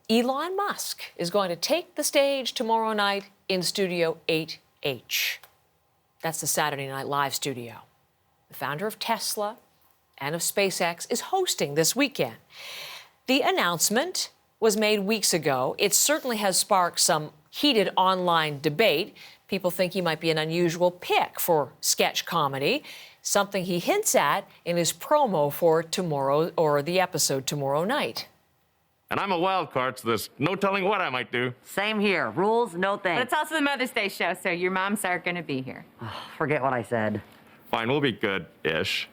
Elon Musk is going to take the stage tomorrow night in Studio 8H. That's the Saturday Night Live studio. The founder of Tesla and of SpaceX is hosting this weekend. The announcement was made weeks ago. It certainly has sparked some heated online debate. People think he might be an unusual pick for sketch comedy, something he hints at in his promo for tomorrow, or the episode tomorrow night. And I'm a wild card, so there's no telling what I might do. Same here. Rules, no thanks. But it's also the Mother's Day show, so your moms aren't going to be here. Forget what I said. Fine, we'll be good-ish.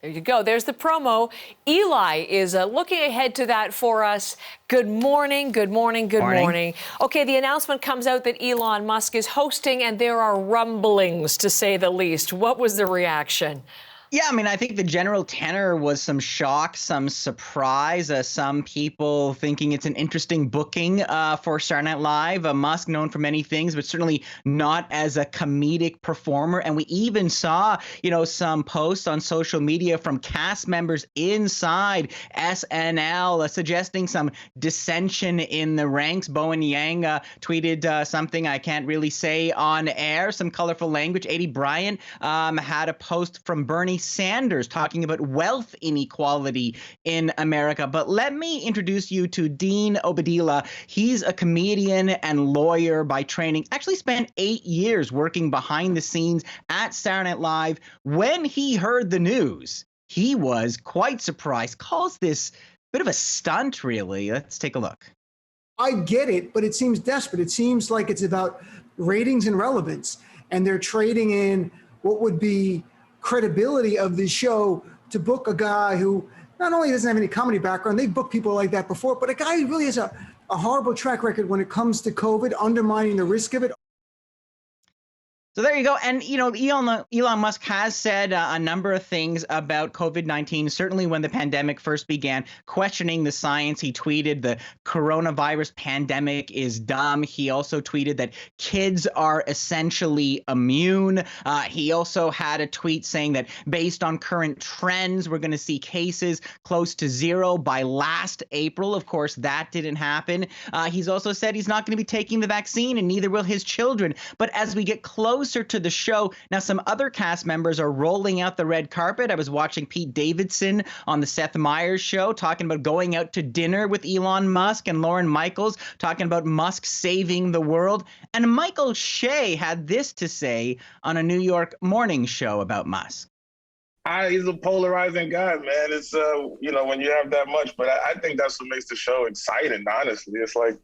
There you go. There's the promo. Eli is looking ahead to that for us. Good morning, good morning, good morning. Okay, the announcement comes out that Elon Musk is hosting, and there are rumblings, to say the least. What was the reaction? Yeah, I mean, I think the general tenor was some shock, some surprise, some people thinking it's an interesting booking for Saturday Night Live. Musk, known for many things, but certainly not as a comedic performer. And we even saw, some posts on social media from cast members inside SNL suggesting some dissension in the ranks. Bowen Yang tweeted something I can't really say on air, some colorful language. Aidy Bryant had a post from Bernie Sanders talking about wealth inequality in America. But let me introduce you to Dean Obadilla. He's a comedian and lawyer by training. Actually spent 8 years working behind the scenes at Saturday Night Live. When he heard the news, he was quite surprised. Calls this a bit of a stunt, really. Let's take a look. I get it, but it seems desperate. It seems like it's about ratings and relevance, and they're trading in what would be credibility of the show to book a guy who not only doesn't have any comedy background, they've booked people like that before, but a guy who really has a horrible track record when it comes to COVID, undermining the risk of it. So there you go. And, Elon Musk has said a number of things about COVID-19, certainly when the pandemic first began, questioning the science. He tweeted the coronavirus pandemic is dumb. He also tweeted that kids are essentially immune. He also had a tweet saying that based on current trends, we're going to see cases close to zero by last April. Of course, that didn't happen. He's also said he's not going to be taking the vaccine, and neither will his children. But as we get closer to the show, now some other cast members are rolling out the red carpet. I was watching Pete Davidson on the Seth Meyers show talking about going out to dinner with Elon Musk, and Lauren Michaels talking about Musk saving the world. And Michael Shea had this to say on a New York morning show about Musk. He's a polarizing guy, man. It's, when you have that much, but I think that's what makes the show exciting, honestly. It's like,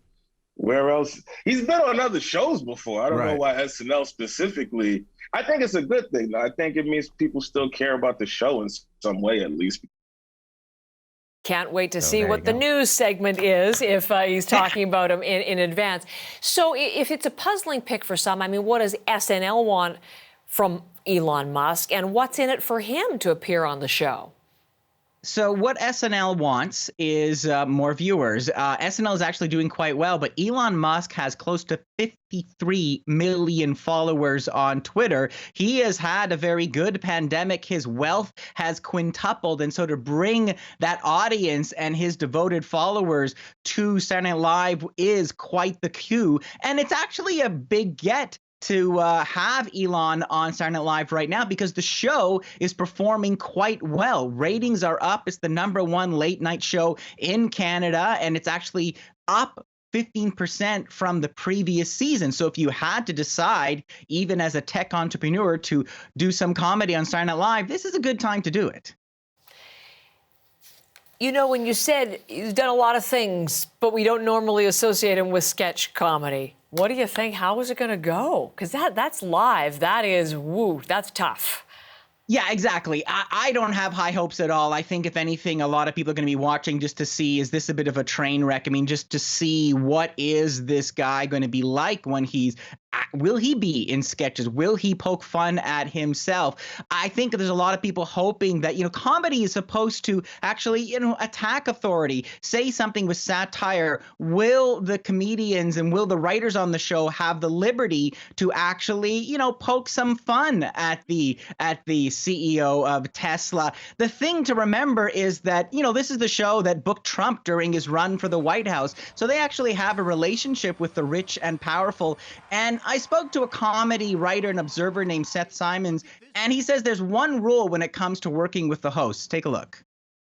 where else? He's been on other shows before. I don't know why SNL specifically. I think it's a good thing, though. I think it means people still care about the show in some way, at least. Can't wait to see what the news segment is if he's talking about him in advance. So if it's a puzzling pick for some, I mean, what does SNL want from Elon Musk, and what's in it for him to appear on the show? So what SNL wants is more viewers. SNL is actually doing quite well, but Elon Musk has close to 53 million followers on Twitter. He has had a very good pandemic. His wealth has quintupled. And so to bring that audience and his devoted followers to Saturday Night Live is quite the coup. And it's actually a big get to have Elon on Saturday Night Live right now, because the show is performing quite well. Ratings are up. It's the #1 late night show in Canada, and it's actually up 15% from the previous season. So if you had to decide, even as a tech entrepreneur, to do some comedy on Saturday Night Live, this is a good time to do it. When you said he's done a lot of things, but we don't normally associate him with sketch comedy, what do you think? How is it going to go? Because that's live. That is, that's tough. Yeah, exactly. I don't have high hopes at all. I think, if anything, a lot of people are going to be watching just to see, is this a bit of a train wreck? I mean, just to see what is this guy going to be like when he's Will he be in sketches? Will he poke fun at himself? I think there's a lot of people hoping that, comedy is supposed to actually, attack authority, say something with satire. Will the comedians and will the writers on the show have the liberty to actually, poke some fun at the CEO of Tesla? The thing to remember is that, this is the show that booked Trump during his run for the White House. So they actually have a relationship with the rich and powerful. And I spoke to a comedy writer and observer named Seth Simons, and he says there's one rule when it comes to working with the hosts. Take a look.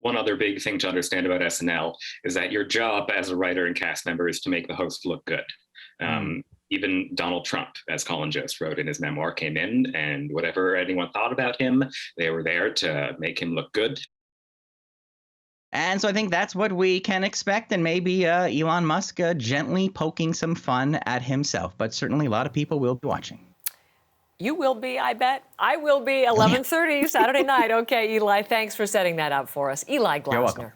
One other big thing to understand about SNL is that your job as a writer and cast member is to make the host look good. Even Donald Trump, as Colin Jost wrote in his memoir, came in, and whatever anyone thought about him, they were there to make him look good. And so I think that's what we can expect, and maybe Elon Musk gently poking some fun at himself. But certainly a lot of people will be watching. You will be, I bet. I will be, 11:30 Saturday night. Okay, Eli, thanks for setting that up for us. Eli Glasner. You're welcome.